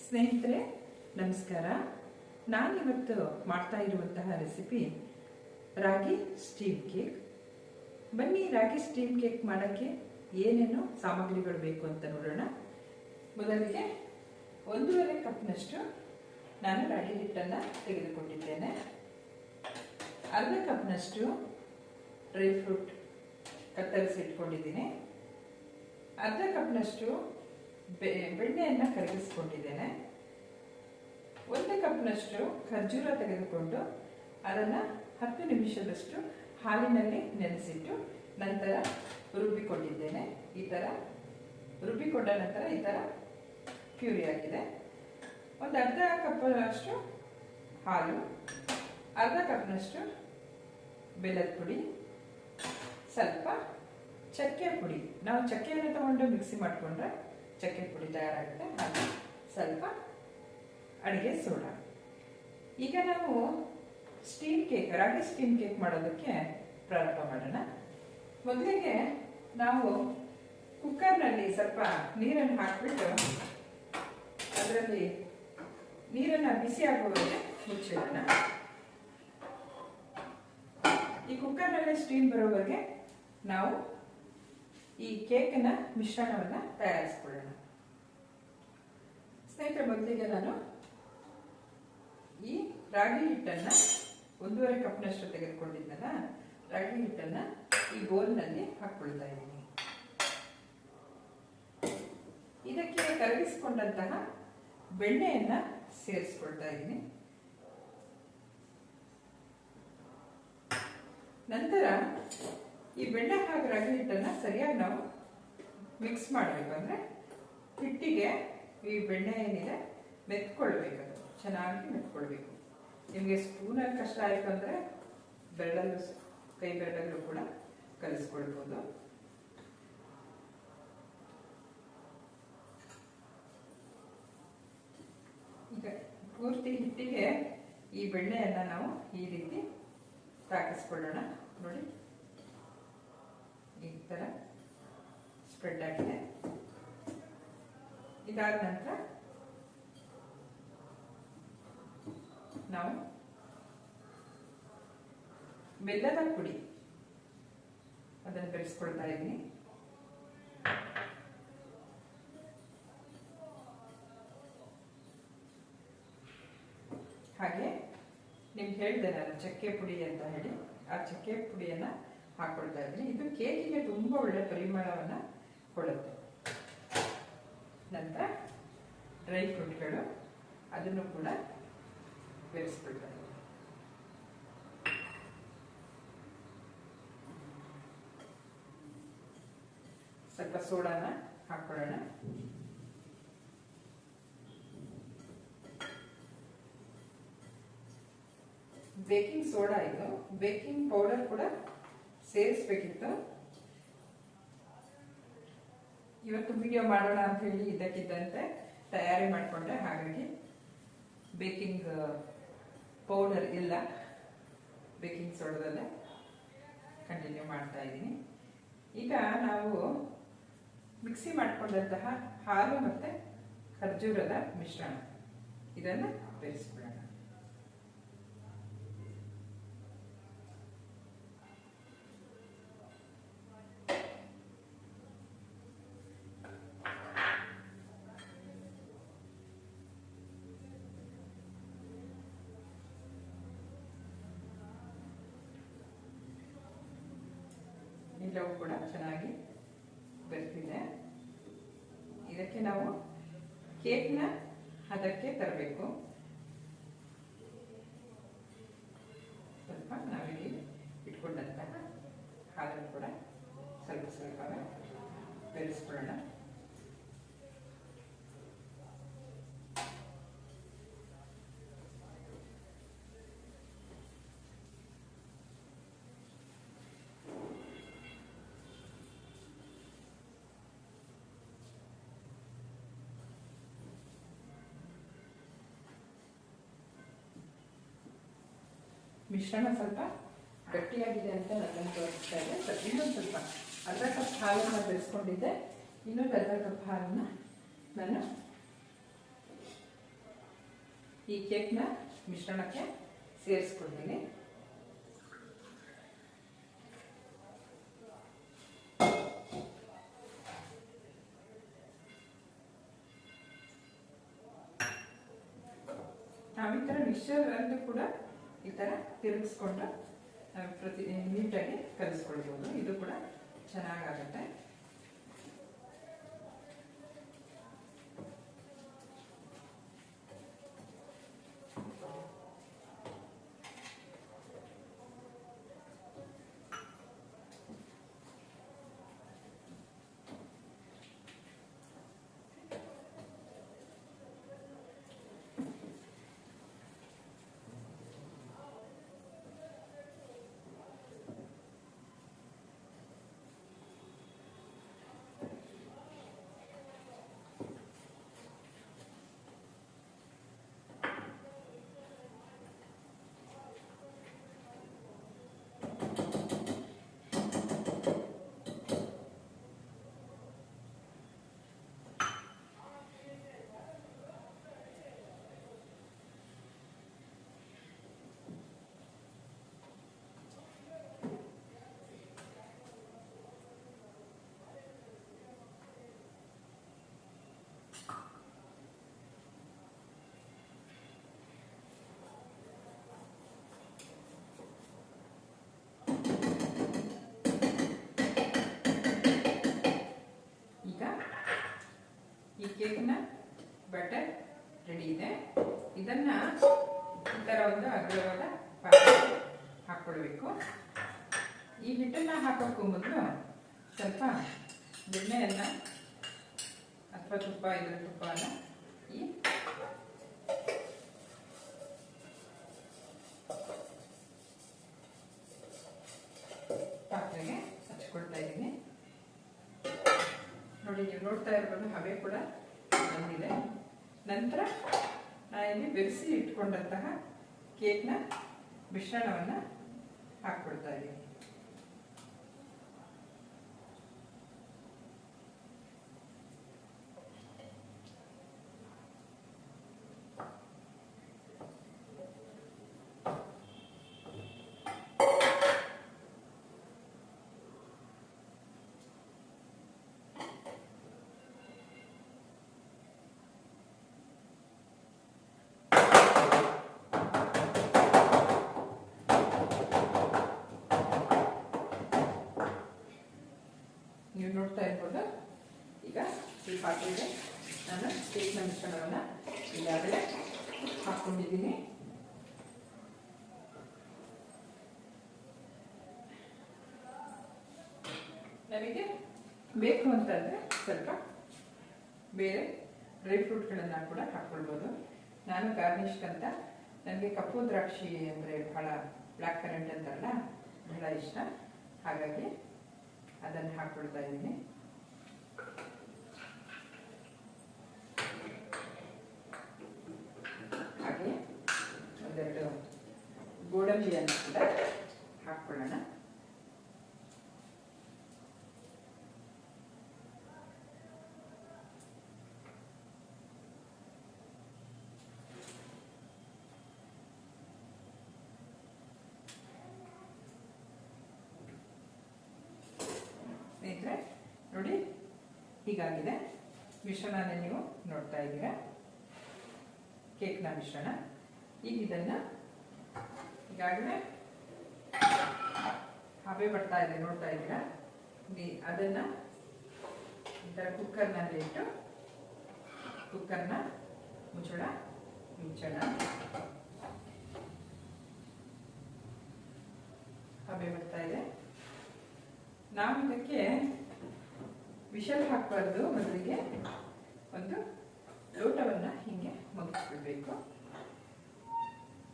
ಸ್ನೇಹಿತರೆ ನಮಸ್ಕಾರ. ನಾನಿವತ್ತು ಮಾಡ್ತಾ ಇರುವಂತಹ ರೆಸಿಪಿ ರಾಗಿ ಸ್ಟೀಮ್ ಕೇಕ್. ಬನ್ನಿ ರಾಗಿ ಸ್ಟೀಮ್ ಕೇಕ್ ಮಾಡೋಕ್ಕೆ ಏನೇನು ಸಾಮಗ್ರಿಗಳು ಬೇಕು ಅಂತ ನೋಡೋಣ. ಮೊದಲಿಗೆ 1.5 ಕಪ್ನಷ್ಟು ನಾನು ರಾಗಿ ಹಿಟ್ಟನ್ನು ತೆಗೆದುಕೊಂಡಿದ್ದೇನೆ. ಅರ್ಧ ಕಪ್ನಷ್ಟು ಡ್ರೈ ಫ್ರೂಟ್ ಕತ್ತರಿಸಿ ಇಟ್ಕೊಂಡಿದ್ದೀನಿ. ಅರ್ಧ ಕಪ್ನಷ್ಟು ಬೆಣ್ಣೆಯನ್ನು ಕರಗಿಸ್ಕೊಂಡಿದ್ದೇನೆ. 1 ಕಪ್ನಷ್ಟು ಖರ್ಜೂರ ತೆಗೆದುಕೊಂಡು ಅದನ್ನು 10 ನಿಮಿಷದಷ್ಟು ಹಾಲಿನಲ್ಲಿ ನೆನೆಸಿಟ್ಟು ನಂತರ ರುಬ್ಬಿಕೊಂಡಿದ್ದೇನೆ. ಈ ಥರ ರುಬ್ಬಿಕೊಂಡ ನಂತರ ಈ ಥರ ಪ್ಯೂರಿ ಆಗಿದೆ. ಒಂದು ಅರ್ಧ ಕಪ್ನಷ್ಟು ಹಾಲು, ಅರ್ಧ ಕಪ್ನಷ್ಟು ಬೆಲ್ಲದ ಪುಡಿ, ಸ್ವಲ್ಪ ಚಕ್ಕೆ ಪುಡಿ. ನಾವು ಚಕ್ಕೆಯನ್ನು ತಗೊಂಡು ಮಿಕ್ಸಿ ಮಾಡಿಕೊಂಡ್ರೆ ಚಕ್ಕೆ ಪುಡಿ ತಯಾರಾಗುತ್ತೆ. ಹಾಗೆ ಸ್ವಲ್ಪ ಅಡುಗೆ ಸೋಡಾ. ಈಗ ನಾವು ರಾಗಿ ಸ್ಟೀಮ್ ಕೇಕ್ ಮಾಡೋದಕ್ಕೆ ಪ್ರಾರಂಭ ಮಾಡೋಣ. ಮೊದಲಿಗೆ ನಾವು ಕುಕ್ಕರ್ನಲ್ಲಿ ಸ್ವಲ್ಪ ನೀರನ್ನು ಹಾಕಿಬಿಟ್ಟು ಅದರಲ್ಲಿ ನೀರನ್ನು ಬಿಸಿ ಆಗುವವರೆಗೆ ಮುಚ್ಚಿಡೋಣ. ಈ ಕುಕ್ಕರ್ನಲ್ಲಿ ಸ್ಟೀಮ್ ಬರೋವರೆಗೆ ನಾವು ಈ ಕೇಕಿನ ಮಿಶ್ರಣವನ್ನು ತಯಾರಿಸಿಕೊಳ್ಳೋಣ. ಸ್ನೇಹಿತರೆ, ಮೊದಲಿಗೆ ನಾನು ಈ ರಾಗಿ ಹಿಟ್ಟನ್ನು 1.5 ಕಪ್ನಷ್ಟು ತೆಗೆದುಕೊಂಡಿದ್ದೆನಲ್ಲ, ರಾಗಿ ಹಿಟ್ಟನ್ನು ಈ ಬೋಲ್ನಲ್ಲಿ ಹಾಕ್ಕೊಳ್ತಾ ಇದ್ದೀನಿ. ಇದಕ್ಕೆ ಕರಗಿಸಿಕೊಂಡಂತಹ ಬೆಣ್ಣೆಯನ್ನು ಸೇರಿಸ್ಕೊಳ್ತಾ ಇದ್ದೀನಿ. ನಂತರ ಈ ಬೆಣ್ಣೆ ಹಾಗೂ ರಾಗಿ ಹಿಟ್ಟನ್ನು ಸರಿಯಾಗಿ ನಾವು ಮಿಕ್ಸ್ ಮಾಡಬೇಕು. ಅಂದರೆ ಹಿಟ್ಟಿಗೆ ಈ ಬೆಣ್ಣೆ ಏನಿದೆ ಮೆತ್ಕೊಳ್ಬೇಕು, ಅದು ಚೆನ್ನಾಗಿ ಮೆತ್ಕೊಳ್ಬೇಕು. ನಿಮಗೆ ಸ್ಪೂನಲ್ಲಿ ಕಷ್ಟ ಆಯಿತು ಅಂದರೆ ಬೆರಳಲ್ಲೂ, ಕೈ ಬೆರಳಲ್ಲೂ ಕೂಡ ಕಲಿಸ್ಕೊಳ್ಬೋದು. ಈಗ ಪೂರ್ತಿ ಹಿಟ್ಟಿಗೆ ಈ ಬೆಣ್ಣೆಯನ್ನು ನಾವು ಈ ರೀತಿ ತಾಕಿಸ್ಕೊಳ್ಳೋಣ. ನೋಡಿ, ಈ ಥರ ಸ್ಪ್ರೆಡ್ ಆಗಿದೆ. ಇದಾದ ನಂತರ ನಾವು ಬೆಲ್ಲದ ಪುಡಿ ಅದನ್ನು ಬೆರೆಸ್ಕೊಳ್ತಾ ಇದ್ದೀನಿ. ಹಾಗೆ ನಿಮ್ಗೆ ಹೇಳಿದೆ ನಾನು ಚಕ್ಕೆ ಪುಡಿ ಅಂತ ಹೇಳಿ, ಆ ಚಕ್ಕೆ ಪುಡಿಯನ್ನು ಹಾಕೊಳ್ತಾ ಇದ್ದೀನಿ. ಇದು ಕೇಕಿಗೆ ತುಂಬ ಒಳ್ಳೆ ಪರಿಮಳವನ್ನು ಕೊಡುತ್ತೆ. ನಂತರ ಡ್ರೈ ಫ್ರೂಟ್ಗಳು ಅದನ್ನು ಕೂಡ ಬೆರೆಸ್ಕೊಳ್ತಾ ಇದ್ದೀನಿ. ಸ್ವಲ್ಪ ಸೋಡಾನ ಹಾಕೊಳ್ಳೋಣ. ಬೇಕಿಂಗ್ ಸೋಡಾ, ಇದು ಬೇಕಿಂಗ್ ಪೌಡರ್ ಕೂಡ ಸೇರಿಸ್ಬೇಕಿತ್ತು. ಇವತ್ತು ವಿಡಿಯೋ ಮಾಡೋಣ ಅಂತ ಹೇಳಿ ಇದಕ್ಕಿದ್ದಂತೆ ತಯಾರಿ ಮಾಡಿಕೊಂಡೆ, ಹಾಗಾಗಿ ಬೇಕಿಂಗ್ ಪೌಡರ್ ಇಲ್ಲ, ಬೇಕಿಂಗ್ ಸೋಡಾದಲ್ಲೇ ಕಂಟಿನ್ಯೂ ಮಾಡ್ತಾ ಇದ್ದೀನಿ. ಈಗ ನಾವು ಮಿಕ್ಸಿ ಮಾಡಿಕೊಂಡಂತಹ ಹಾಲು ಮತ್ತು ಖರ್ಜೂರದ ಮಿಶ್ರಣ ಇದನ್ನು ಬೆರೆಸ್ಕೊಳ್ಳೋಣ. ಎಲ್ಲವೂ ಕೂಡ ಚೆನ್ನಾಗಿ ಬೆರೆತಿದೆ. ಇದಕ್ಕೆ ನಾವು ಕೇಕ್ನ ಹದಕ್ಕೆ ತರಬೇಕು. ಸ್ವಲ್ಪ ನಾವಿಲ್ಲಿ ಇಟ್ಕೊಂಡಂತಹ ಹಾಲನ್ನು ಕೂಡ ಸ್ವಲ್ಪ ಸ್ವಲ್ಪ ಬೆರೆಸ್ಕೊಳ್ಳೋಣ. ಮಿಶ್ರಣ ಸ್ವಲ್ಪ ಗಟ್ಟಿಯಾಗಿದೆ ಅಂತ ನನಗೆ ತೋರಿಸ್ತಾ ಇದೆ. ಇನ್ನೊಂದು ಸ್ವಲ್ಪ ಅರ್ಧ ಕಪ್ ಹಾಲನ್ನು ಬೆರೆಸ್ಕೊಂಡಿದ್ದೆ. ಇನ್ನೊಂದು ಅರ್ಧ ಕಪ್ ಹಾಲನ್ನು ನಾನು ಈ ಕೇಕ್ನ ಮಿಶ್ರಣಕ್ಕೆ ಸೇರಿಸ್ಕೊಳ್ತೀನಿ. ನಾವು ಈ ಥರ ಮಿಕ್ಸರ್ ಅಲ್ಲೂ ಕೂಡ ಈ ಥರ ತಿರುಗಿಸ್ಕೊಂಡು ನೀಟಾಗಿ ಕಲಿಸ್ಕೊಳ್ಬೋದು. ಇದು ಕೂಡ ಚೆನ್ನಾಗಾಗುತ್ತೆ. ಕೇಕ್ನ ಬಟರ್ ರೆಡಿ ಇದೆ. ಇದನ್ನ ಈ ಥರ ಒಂದು ಅಗಲವಾದ ಪಾತ್ರೆ ಹಾಕ್ಕೊಳ್ಬೇಕು. ಈ ಹಿಟ್ಟನ್ನು ಹಾಕೋಕ್ಕೂ ಮೊದಲು ಸ್ವಲ್ಪ ಬೆಣ್ಣೆಯನ್ನು ಅಥವಾ ತುಪ್ಪ, ಇದರ ತುಪ್ಪನ ಈ ಪಾತ್ರೆಗೆ ಹಚ್ಕೊಳ್ತಾ ಇದ್ದೀನಿ. ನೋಡಿ, ನೀವು ನೋಡ್ತಾ ಇರ್ಬೋದು ಹಬೆ ಕೂಡ ಬಂದಿದೆ. ನಂತರ ನಾನಿಲ್ಲಿ ಬೆರೆಸಿ ಇಟ್ಕೊಂಡಂತಹ ಕೇಕ್ನ ಮಿಶ್ರಣವನ್ನು ಹಾಕ್ಕೊಳ್ತಾ ಇದ್ದೀನಿ. ನೀವು ನೋಡ್ತಾ ಇರ್ಬೋದು. ಈಗ ಈ ಪಾತ್ರೆಗೆ ನಾನು ಕೇಕ್ನ ಮಿಶ್ರಣವನ್ನು ಈಗಾಗಲೇ ಹಾಕ್ಕೊಂಡಿದ್ದೀನಿ. ನಮಗೆ ಬೇಕು ಅಂತಂದರೆ ಸ್ವಲ್ಪ ಬೇರೆ ಡ್ರೈ ಫ್ರೂಟ್ಗಳನ್ನು ಕೂಡ ಹಾಕ್ಕೊಳ್ಬೋದು. ನಾನು ಗಾರ್ನಿಷ್ಕ್ ಅಂತ ನನಗೆ ಕಪ್ಪು ದ್ರಾಕ್ಷಿ ಅಂದರೆ ಬಹಳ ಬ್ಲ್ಯಾಕ್ ಕರೆಂಟ್ ಅಂತಾರಲ್ಲ ಬಹಳ ಇಷ್ಟ, ಹಾಗಾಗಿ ಅದನ್ನು ಹಾಕ್ಕೊಳ್ತಾ ಇದ್ದೀನಿ. ಹಾಗೆ ಒಂದೆರಡು ಗೋಡಂಬಿಯನ್ನು ಕೂಡ ಹಾಕ್ಕೊಳ್ಳೋಣ. ಸ್ನೇಹಿತರೆ ನೋಡಿ, ಹೀಗಾಗಿದೆ ಮಿಶ್ರಣನ. ನೀವು ನೋಡ್ತಾ ಇದ್ದೀರಾ ಕೇಕ್ನ ಮಿಶ್ರಣ. ಈಗ ಇದನ್ನು ಈಗಾಗಲೇ ಹಬೆ ಬರ್ತಾ ಇದೆ, ನೋಡ್ತಾ ಇದ್ದೀರಾ. ಅದನ್ನು ಈ ಥರ ಕುಕ್ಕರ್ನಲ್ಲಿ ಇಟ್ಟು ಕುಕ್ಕರ್ನ ಮುಚ್ಚೋಣ. ಹಬೆ ಬರ್ತಾ ಇದೆ. ನಾವು ಇದಕ್ಕೆ ವಿಷಲ್ ಹಾಕಬಾರ್ದು. ಮೊದಲಿಗೆ ಒಂದು ಲೋಟವನ್ನು ಹೀಗೆ ಮುಗಿಸ್ಬಿಡ್ಬೇಕು.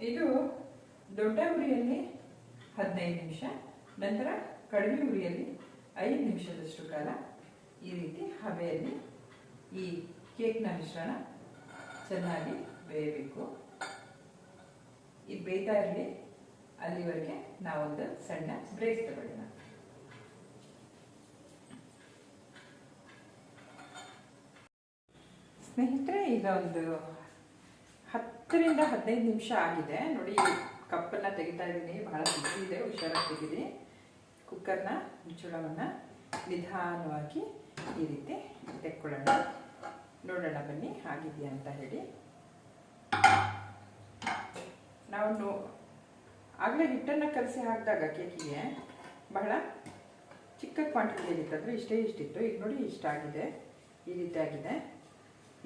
ಇದು ದೊಡ್ಡ ಉರಿಯಲ್ಲಿ 15 ನಿಮಿಷ, ನಂತರ ಕಡಿಮೆ ಉರಿಯಲ್ಲಿ 5 ನಿಮಿಷದಷ್ಟು ಕಾಲ ಈ ರೀತಿ ಹಬೆಯಲ್ಲಿ ಈ ಕೇಕ್ನ ಮಿಶ್ರಣ ಚೆನ್ನಾಗಿ ಬೇಯಬೇಕು. ಇದು ಬೇಯ್ತಾ ಇರಲಿ, ಅಲ್ಲಿವರೆಗೆ ನಾವೊಂದು ಸಣ್ಣ ಬ್ರೇಕ್ ತಗೊಳ್ಳೋಣ. ಸ್ನೇಹಿತರೆ, ಈಗ ಒಂದು 15 ನಿಮಿಷ ಆಗಿದೆ ನೋಡಿ. ಕಪ್ಪನ್ನು ತೆಗಿತಾ ಇದ್ದೀನಿ, ಬಹಳ ಬಿಸಿ ಇದೆ, ಹುಷಾರಾಗಿ ತೆಗೀರಿ. ಕುಕ್ಕರ್ನ ಮುಚ್ಚಳವನ್ನು ನಿಧಾನವಾಗಿ ಈ ರೀತಿ ತೆಕ್ಕೊಳ್ಳೋಣ. ನೋಡೋಣ ಬನ್ನಿ ಆಗಿದೆಯಾ ಅಂತ ಹೇಳಿ. ನಾವು ಆಗಲೇ ಹಿಟ್ಟನ್ನು ಕಲಸಿ ಹಾಕಿದಾಗ ಕೇಕಿಗೆ ಬಹಳ ಚಿಕ್ಕ ಕ್ವಾಂಟಿಟಿಯಲ್ಲಿ ಇತ್ತಂದರೆ ಇಷ್ಟಿತ್ತು. ಈಗ ನೋಡಿ ಇಷ್ಟಾಗಿದೆ, ಈ ರೀತಿ ಆಗಿದೆ.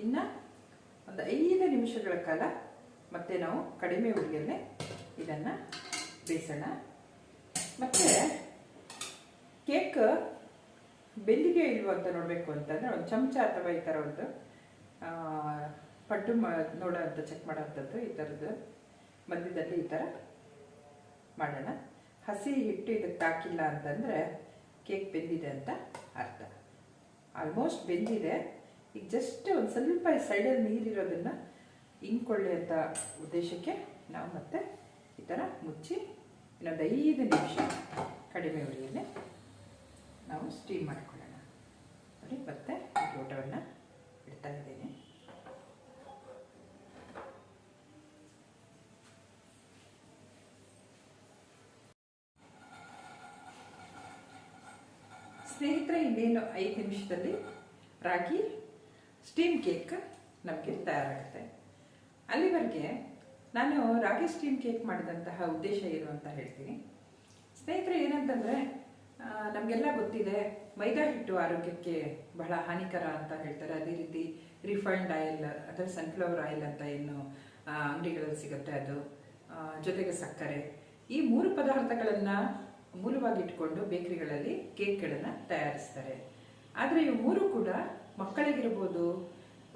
ಇನ್ನು ಒಂದು 5 ನಿಮಿಷಗಳ ಕಾಲ ಮತ್ತೆ ನಾವು ಕಡಿಮೆ ಉರಿಯಲ್ಲೇ ಇದನ್ನು ಬೇಯಿಸೋಣ. ಮತ್ತು ಕೇಕ್ ಬೆಲ್ಲಿಗೆ ಇಲ್ವೋ ಅಂತ ನೋಡಬೇಕು ಅಂತಂದರೆ ಒಂದು ಚಮಚ ಅಥವಾ ಈ ಥರ ಒಂದು ಪಡ್ಡು ನೋಡೋಂಥ ಚೆಕ್ ಮಾಡೋವಂಥದ್ದು ಈ ಥರದ್ದು ಮಧ್ಯದಲ್ಲಿ ಈ ಥರ ಮಾಡೋಣ. ಹಸಿ ಹಿಟ್ಟು ಇದಕ್ಕೆ ಹಾಕಿಲ್ಲ ಅಂತಂದರೆ ಕೇಕ್ ಬೆಂದಿದೆ ಅಂತ ಅರ್ಥ. ಆಲ್ಮೋಸ್ಟ್ ಬೆಂದಿದೆ. ಈಗ ಜಸ್ಟ್ ಒಂದು ಸ್ವಲ್ಪ ಸೈಡಲ್ಲಿ ನೀರಿರೋದನ್ನು ಇಂಕೊಳ್ಳಿ ಅಂತ ಉದ್ದೇಶಕ್ಕೆ ನಾವು ಮತ್ತೆ ಈ ಥರ ಮುಚ್ಚಿ ಇನ್ನೊಂದು 5 ನಿಮಿಷ ಕಡಿಮೆ ಉರಿಯಲ್ಲಿ ನಾವು ಸ್ಟೀಮ್ ಮಾಡ್ಕೊಳ್ಳೋಣ. ನೋಡಿ ಮತ್ತೆ ಲೋಟವನ್ನು ಇಡ್ತಾ ಇದ್ದೀನಿ. ಸ್ನೇಹಿತರೆ, ಇನ್ನೇನು 5 ನಿಮಿಷದಲ್ಲಿ ರಾಗಿ ಸ್ಟೀಮ್ ಕೇಕ್ ನಮಗೆ ತಯಾರಾಗುತ್ತೆ. ಅಲ್ಲಿವರೆಗೆ ನಾನು ರಾಗಿ ಸ್ಟೀಮ್ ಕೇಕ್ ಮಾಡಿದಂತಹ ಉದ್ದೇಶ ಏನು ಅಂತ ಹೇಳ್ತೀನಿ. ಸ್ನೇಹಿತರೆ, ಏನಂತಂದರೆ ನಮಗೆಲ್ಲ ಗೊತ್ತಿದೆ ಮೈದಾ ಹಿಟ್ಟು ಆರೋಗ್ಯಕ್ಕೆ ಬಹಳ ಹಾನಿಕರ ಅಂತ ಹೇಳ್ತಾರೆ. ಅದೇ ರೀತಿ ರಿಫೈನ್ಡ್ ಆಯಿಲ್ ಅಥವಾ ಸನ್ಫ್ಲವರ್ ಆಯಿಲ್ ಅಂತ ಏನು ಅಂಗಡಿಗಳಲ್ಲಿ ಸಿಗುತ್ತೆ ಅದು, ಜೊತೆಗೆ ಸಕ್ಕರೆ, ಈ 3 ಪದಾರ್ಥಗಳನ್ನು ಮೂಲವಾಗಿ ಇಟ್ಕೊಂಡು ಬೇಕರಿಗಳಲ್ಲಿ ಕೇಕ್ಗಳನ್ನು ತಯಾರಿಸ್ತಾರೆ. ಆದರೆ ಇವು 3 ಕೂಡ ಮಕ್ಕಳಿಗಿರ್ಬೋದು,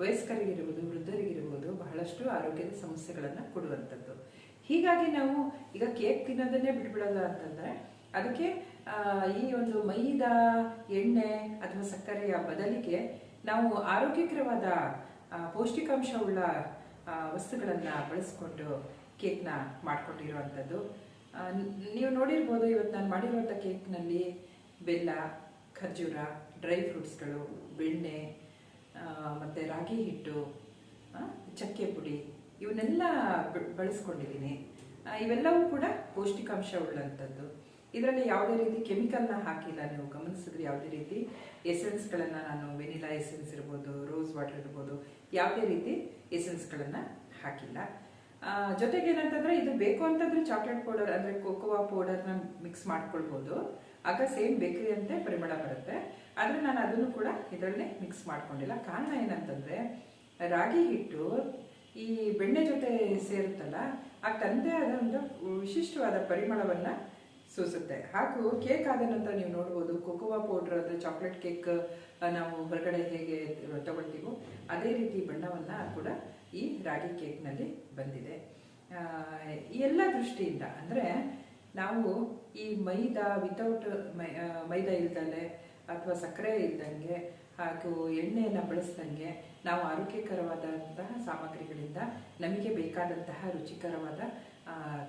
ವಯಸ್ಕರಿಗಿರ್ಬೋದು, ವೃದ್ಧರಿಗಿರ್ಬೋದು ಬಹಳಷ್ಟು ಆರೋಗ್ಯದ ಸಮಸ್ಯೆಗಳನ್ನು ಕೊಡುವಂಥದ್ದು. ಹೀಗಾಗಿ ನಾವು ಈಗ ಕೇಕ್ ತಿನ್ನೋದನ್ನೇ ಬಿಟ್ಬಿಡೋಲ್ಲ ಅಂತಂದರೆ ಅದಕ್ಕೆ ಈ ಒಂದು ಮೈದಾ, ಎಣ್ಣೆ ಅಥವಾ ಸಕ್ಕರೆಯ ಬದಲಿಗೆ ನಾವು ಆರೋಗ್ಯಕರವಾದ ಪೌಷ್ಟಿಕಾಂಶವುಳ್ಳ ವಸ್ತುಗಳನ್ನು ಬಳಸ್ಕೊಂಡು ಕೇಕ್ನ ಮಾಡ್ಕೊಂಡಿರುವಂಥದ್ದು. ನೀವು ನೋಡಿರ್ಬೋದು, ಇವತ್ತು ನಾನು ಮಾಡಿರುವಂಥ ಕೇಕ್ನಲ್ಲಿ ಬೆಲ್ಲ, ಖರ್ಜೂರ, ಡ್ರೈ ಫ್ರೂಟ್ಸ್ಗಳು, ಬೆಣ್ಣೆ, ಮತ್ತು ರಾಗಿ ಹಿಟ್ಟು, ಚಕ್ಕೆ ಪುಡಿ ಇವನ್ನೆಲ್ಲ ಬಳಸ್ಕೊಂಡಿದ್ದೀನಿ. ಇವೆಲ್ಲವೂ ಕೂಡ ಪೌಷ್ಟಿಕಾಂಶ ಉಳ್ಳಂಥದ್ದು. ಇದರಲ್ಲಿ ಯಾವುದೇ ರೀತಿ ಕೆಮಿಕಲ್ನ ಹಾಕಿಲ್ಲ. ನೀವು ಗಮನಿಸಿದ್ರೆ ಯಾವುದೇ ರೀತಿ ಎಸೆನ್ಸ್ಗಳನ್ನು, ನಾನು ವೆನಿಲಾ ಎಸೆನ್ಸ್ ಇರ್ಬೋದು, ರೋಸ್ ವಾಟರ್ ಇರ್ಬೋದು, ಯಾವುದೇ ರೀತಿ ಎಸೆನ್ಸ್ಗಳನ್ನು ಹಾಕಿಲ್ಲ. ಜೊತೆಗೆ ಏನಂತಂದರೆ ಇದು ಬೇಕು ಅಂತಂದರೆ ಚಾಕ್ಲೇಟ್ ಪೌಡರ್ ಅಂದರೆ ಕೋಕೋವಾ ಪೌಡರ್ನ ಮಿಕ್ಸ್ ಮಾಡ್ಕೊಳ್ಬೋದು. ಆಗ ಸೇಮ್ ಬೇಕರಿ ಅಂತೆ ಪರಿಮಳ ಬರುತ್ತೆ. ಆದರೆ ನಾನು ಅದನ್ನು ಕೂಡ ಇದರಲ್ಲೇ ಮಿಕ್ಸ್ ಮಾಡ್ಕೊಂಡಿಲ್ಲ. ಕಾರಣ ಏನಂತಂದರೆ ರಾಗಿ ಹಿಟ್ಟು ಈ ಬೆಣ್ಣೆ ಜೊತೆ ಸೇರುತ್ತಲ್ಲ, ಆಗ ತಂದೆ ಆದ ಒಂದು ವಿಶಿಷ್ಟವಾದ ಪರಿಮಳವನ್ನು ಸೂಸುತ್ತೆ. ಹಾಗೂ ಕೇಕ್ ಆದ ನಂತರ ನೀವು ನೋಡ್ಬೋದು, ಕೋಕೋವಾ ಪೌಡ್ರ್ ಅಂದರೆ ಚಾಕ್ಲೇಟ್ ಕೇಕ್ ನಾವು ಹೊರಗಡೆ ಹೇಗೆ ತಗೊಳ್ತೀವೋ ಅದೇ ರೀತಿ ಬಣ್ಣವನ್ನು ಕೂಡ ಈ ರಾಗಿ ಕೇಕ್ನಲ್ಲಿ ಬಂದಿದೆ. ಈ ಎಲ್ಲ ದೃಷ್ಟಿಯಿಂದ ಅಂದರೆ ನಾವು ಈ ಮೈದಾ ವಿತೌಟ್ ಮೈದಾ ಇಲ್ದಲೆ ಅಥವಾ ಸಕ್ಕರೆ ಇಲ್ದಂಗೆ ಹಾಗೂ ಎಣ್ಣೆಯನ್ನು ಬಳಸ್ದಂಗೆ ನಾವು ಆರೋಗ್ಯಕರವಾದಂತಹ ಸಾಮಗ್ರಿಗಳಿಂದ ನಮಗೆ ಬೇಕಾದಂತಹ ರುಚಿಕರವಾದ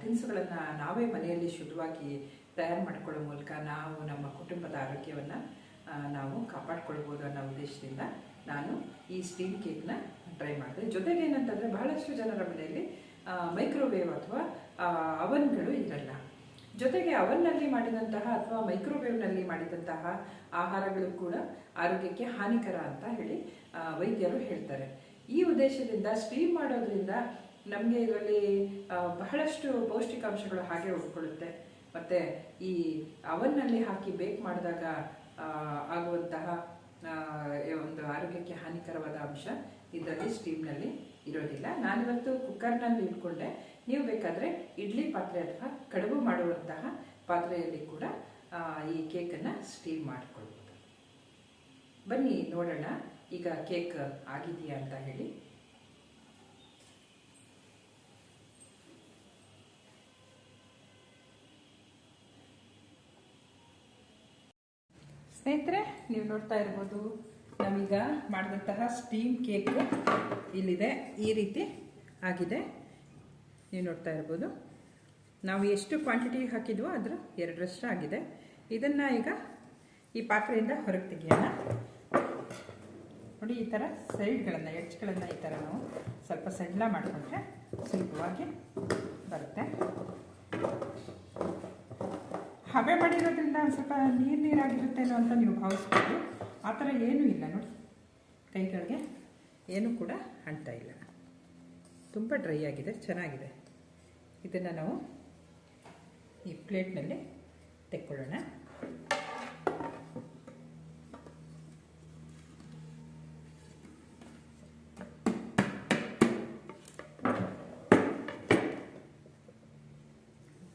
ತಿನಿಸುಗಳನ್ನು ನಾವೇ ಮನೆಯಲ್ಲಿ ಶುದ್ಧವಾಗಿ ತಯಾರು ಮಾಡಿಕೊಳ್ಳೋ ಮೂಲಕ ನಾವು ನಮ್ಮ ಕುಟುಂಬದ ಆರೋಗ್ಯವನ್ನು ನಾವು ಕಾಪಾಡ್ಕೊಳ್ಬೋದು ಅನ್ನೋ ಉದ್ದೇಶದಿಂದ ನಾನು ಈ ಸ್ಟೀಮ್ ಕೇಕ್ನ ಟ್ರೈ ಮಾಡಿದೆ. ಜೊತೆಗೆ ಏನಂತಂದರೆ ಬಹಳಷ್ಟು ಜನರ ಮನೆಯಲ್ಲಿ ಮೈಕ್ರೋವೇವ್ ಅಥವಾ ಅವನ್ಗಳು ಇರಲ್ಲ. ಜೊತೆಗೆ ಅವನ್ನಲ್ಲಿ ಮಾಡಿದಂತಹ ಅಥವಾ ಮೈಕ್ರೋವೇವ್ನಲ್ಲಿ ಮಾಡಿದಂತಹ ಆಹಾರಗಳು ಕೂಡ ಆರೋಗ್ಯಕ್ಕೆ ಹಾನಿಕರ ಅಂತ ಹೇಳಿ ವೈದ್ಯರು ಹೇಳ್ತಾರೆ. ಈ ಉದ್ದೇಶದಿಂದ ಸ್ಟೀಮ್ ಮಾಡೋದ್ರಿಂದ ನಮಗೆ ಇದರಲ್ಲಿ ಬಹಳಷ್ಟು ಪೌಷ್ಟಿಕಾಂಶಗಳು ಹಾಗೆ ಉಳ್ಕೊಳ್ಳುತ್ತೆ. ಮತ್ತು ಈ ಅವನ್ನಲ್ಲಿ ಹಾಕಿ ಬೇಕ್ ಮಾಡಿದಾಗ ಆಗುವಂತಹ ಒಂದು ಆರೋಗ್ಯಕ್ಕೆ ಹಾನಿಕರವಾದ ಅಂಶ ಇದರಲ್ಲಿ ಸ್ಟೀಮ್ನಲ್ಲಿ ಇರೋದಿಲ್ಲ. ನಾನಿವತ್ತು ಕುಕ್ಕರ್ನಲ್ಲಿ ಇಟ್ಕೊಂಡೆ. ನೀವು ಬೇಕಾದರೆ ಇಡ್ಲಿ ಪಾತ್ರೆ ಅಥವಾ ಕಡುಬು ಮಾಡುವಂತಹ ಪಾತ್ರೆಯಲ್ಲಿ ಕೂಡ ಈ ಕೇಕನ್ನು ಸ್ಟೀಮ್ ಮಾಡಿಕೊಳ್ಬೋದು. ಬನ್ನಿ ನೋಡೋಣ ಈಗ ಕೇಕ್ ಆಗಿದೆಯಾ ಅಂತ ಹೇಳಿ. ಸ್ನೇಹಿತರೆ, ನೀವು ನೋಡ್ತಾ ಇರ್ಬೋದು, ನಾವೀಗ ಮಾಡಿದಂತಹ ಸ್ಟೀಮ್ ಕೇಕ್ ಇಲ್ಲಿದೆ. ಈ ರೀತಿ ಆಗಿದೆ, ನೀವು ನೋಡ್ತಾ ಇರ್ಬೋದು. ನಾವು ಎಷ್ಟು ಕ್ವಾಂಟಿಟಿ ಹಾಕಿದ್ವೋ ಅದರ 2ರಷ್ಟು ಆಗಿದೆ. ಇದನ್ನು ಈಗ ಈ ಪಾತ್ರೆಯಿಂದ ಹೊರಗೆ ತೆಗೆಯೋಣ. ನೋಡಿ ಈ ಥರ ಸೈಡ್ಗಳನ್ನು ಎಡ್ಜ್ಗಳನ್ನು ಈ ಥರ ನಾವು ಸ್ವಲ್ಪ ಸಣ್ಣ ಮಾಡಿಕೊಂಡ್ರೆ ಸುಲಭವಾಗಿ ಬರುತ್ತೆ. ಹಬೆ ಮಾಡಿರೋದ್ರಿಂದ ಒಂದು ಸ್ವಲ್ಪ ನೀರಾಗಿರುತ್ತೇನೋ ಅಂತ ನೀವು ಭಾವಿಸ್ಬೋದು. ಆ ಥರ ಏನೂ ಇಲ್ಲ ನೋಡಿ, ಕೈಗಳಿಗೆ ಏನೂ ಕೂಡ ಅಂಟ್ತಾ ಇಲ್ಲ, ತುಂಬ ಡ್ರೈ ಆಗಿದೆ, ಚೆನ್ನಾಗಿದೆ. ಇದನ್ನು ನಾವು ಈ ಪ್ಲೇಟ್ನಲ್ಲಿ ತೆಕ್ಕೊಳ್ಳೋಣ.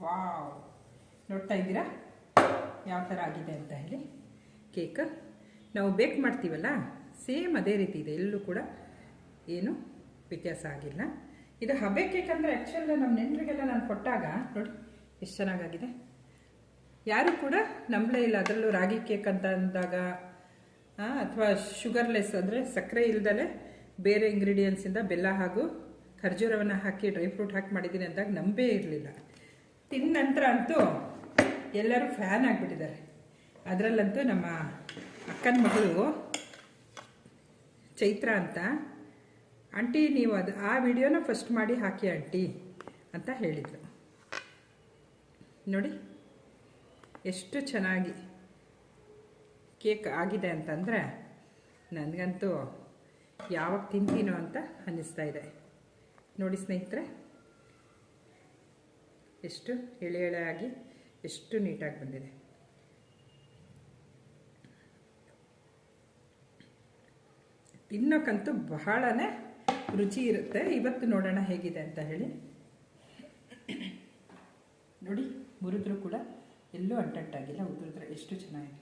ವಾವ್, ನೋಡ್ತಾ ಇದ್ದೀರಾ ಯಾವ ಥರ ಆಗಿದೆ ಅಂತ ಹೇಳಿ. ಕೇಕ್ ನಾವು ಬೇಕ್ ಮಾಡ್ತೀವಲ್ಲ, ಸೇಮ್ ಅದೇ ರೀತಿ ಇದೆ, ಎಲ್ಲೂ ಕೂಡ ಏನು ವ್ಯತ್ಯಾಸ ಆಗಿಲ್ಲ. ಇದು ಹಬೆ ಕೇಕ್ ಅಂದರೆ ಆ್ಯಕ್ಚುಲಿ ನಮ್ಮ ನೆಂಟರಿಗೆಲ್ಲ ನಾನು ಕೊಟ್ಟಾಗ ನೋಡಿ ಎಷ್ಟು ಚೆನ್ನಾಗಾಗಿದೆ. ಯಾರು ಕೂಡ ನಂಬಲೇ ಇಲ್ಲ. ಅದರಲ್ಲೂ ರಾಗಿ ಕೇಕ್ ಅಂತ ಅಂದಾಗ ಅಥವಾ ಶುಗರ್ಲೆಸ್ ಅಂದರೆ ಸಕ್ಕರೆ ಇಲ್ದಲೇ ಬೇರೆ ಇಂಗ್ರೀಡಿಯೆಂಟ್ಸಿಂದ ಬೆಲ್ಲ ಹಾಗೂ ಖರ್ಜೂರವನ್ನು ಹಾಕಿ ಡ್ರೈ ಫ್ರೂಟ್ ಹಾಕಿ ಮಾಡಿದ್ದೀನಿ ಅಂದಾಗ ನಂಬೇ ಇರಲಿಲ್ಲ. ತಿಂದ ನಂತರ ಅಂತೂ ಎಲ್ಲರೂ ಫ್ಯಾನ್ ಆಗಿಬಿಟ್ಟಿದ್ದಾರೆ. ಅದರಲ್ಲಂತೂ ನಮ್ಮ ಅಕ್ಕನ ಮಗಳು ಚೈತ್ರ ಅಂತ, ಆಂಟಿ ನೀವು ಆ ವಿಡಿಯೋನ ಫಸ್ಟ್ ಮಾಡಿ ಹಾಕಿ ಆಂಟಿ ಅಂತ ಹೇಳಿದರು. ನೋಡಿ ಎಷ್ಟು ಚೆನ್ನಾಗಿ ಕೇಕ್ ಆಗಿದೆ ಅಂತಂದರೆ ನನಗಂತೂ ಯಾವಾಗ ತಿಂತೀನೋ ಅಂತ ಅನ್ನಿಸ್ತಾ ಇದೆ. ನೋಡಿ ಸ್ನೇಹಿತರೆ, ಎಷ್ಟು ಎಳೆ ಎಳೆಯಾಗಿ ಎಷ್ಟು ನೀಟಾಗಿ ಬಂದಿದೆ. ತಿನ್ನೋಕ್ಕಂತೂ ಬಹಳನೇ ರುಚಿ ಇರುತ್ತೆ. ಇವತ್ತು ನೋಡೋಣ ಹೇಗಿದೆ ಅಂತ ಹೇಳಿ. ನೋಡಿ ಮುರಿದ್ರೂ ಕೂಡ ಎಲ್ಲೂ ಅಂಟಂಟಾಗಿಲ್ಲ, ಉದುರಿದ್ರೆ ಎಷ್ಟು ಚೆನ್ನಾಗಿದೆ.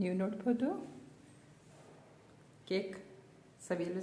ನೀವು ನೋಡ್ಬೋದು ಕೇಕ್ ಸವಿಯಲು